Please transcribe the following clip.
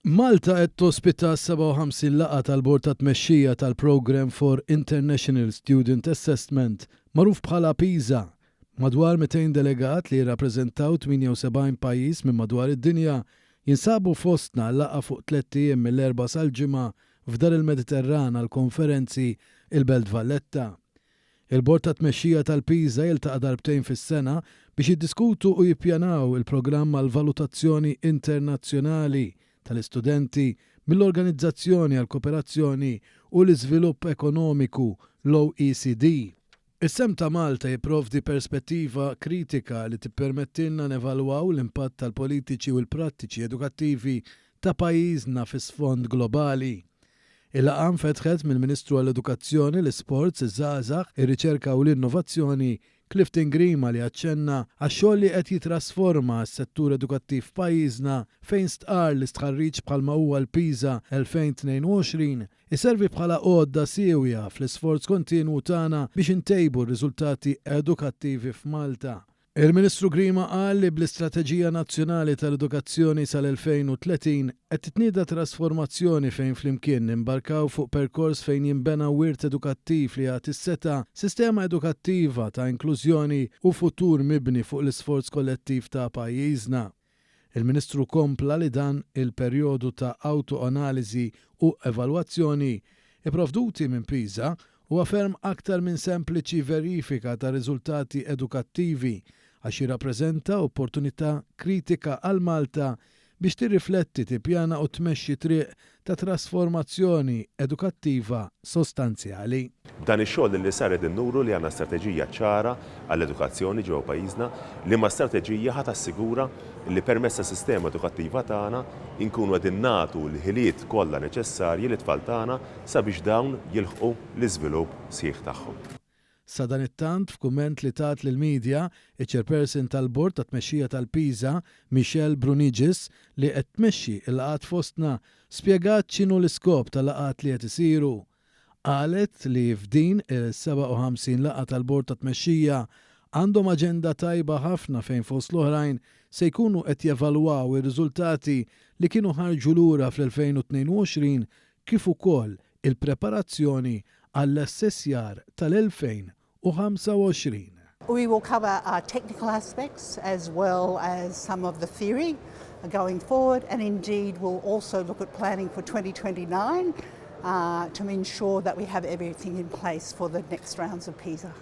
Malta qed tospita 57 laqgħa tal-Bord ta' Tmexxija tal-Programme for International Student Assessment magħruf bħala PISA. Madwar 200 delegat li jirrappreżentaw 78 pajjiż minn madwar id-dinja jinsabu fostna laqgħa fuq 3 ijiem mill-4 sal-ġimgħa f'dar il-Mediterran għal konferenzi il-Belt Valletta. Il-Bord ta' Tmexxija tal-PISA jiltaqa' darbtejn fis-sena biex jiddiskutu u jippjanaw il-programm għal valutazzjoni internazzjonali tal-istudenti mill-Organizzazzjoni għal Kooperazzjoni u l-Iżvilupp Ekonomiku l-OECD. Is-sem ta' Malta jipprovdi perspettiva kritika li tippermettilna nevalwaw l-impatt tal-politiċi u l-prattiċi edukattivi ta' pajjiżna fis-sfond globali. Il-laqgħa nfetħet mill-Ministru għall-Edukazzjoni, l-Isports, iż-żgħażagħ, ir-Riċerka u l-Innovazzjoni Clifton Grima li għaċċenna għax-xogħol li qed jitrasforma s-settur edukattiv f'pajjiżna fejn stqar l-istħarriġ bħalma huwa l-PISA 2022 iservi bħala għodda sewja fl-isforz kontinwu tagħna biex intejbu r-riżultati edukattivi f'Malta. Il-Ministru Grima qal li bl-Istrateġija Nazzjonali tal-Edukazzjoni sal-2030 qed titnieda trasformazzjoni fejn flimkien nimbarkaw fuq perkors fejn jinbena wirt edukattiv li jagħti s-seta sistema edukattiva ta' inklużjoni u futur mibni fuq l-isforz kollettiv ta' pajjiżna. Il-Ministru kompla li dan il-perjodu ta' autoanaliżi u evalwazzjoni ipprovduti minn PISA huwa ferm aktar minn sempliċi verifika ta' riżultati edukattivi għax jirrappreżenta opportunità kritika għal Malta biex tirrifletti, tippjana u tmexxi triq ta' trasformazzjoni edukattiva sostanzjali. Dan ix-xogħol li saret innuru li għandna strateġija ċara għall-edukazzjoni ġewwa pajjiżna li ma' strateġija ħadd assigura li permezz tas-sistema edukattiva tagħna inkunu qegħdin nagħtu l-ħiliet kollha neċessarji li tfal tagħna sabiex dawn jilħqu l-iżvilupp sħiħ tagħhom. Sa dan it-tant f'kumment li tat lill-medja, iċ-Chairperson tal-Bord ta' Tmexxija tal-PISA, Michelle Brunigis, li qed tmexxi l-laqgħat fostna, spjegat x'inhu l-iskop tal-laqgħat li qed isiru. Qalet li f'din il-57 laqgħa tal-Bord ta' Tmexxija għandhom aġenda tajba ħafna fejn fost l-oħrajn se jkunu qed jevalwaw ir-riżultati li kienu ħarġu lura fl-2022 kif ukoll il-preparazzjoni għall-assessjar tal-2025. We will cover our technical aspects as well as some of the theory going forward, and indeed we'll also look at planning for 2029 to ensure that we have everything in place for the next rounds of PISA.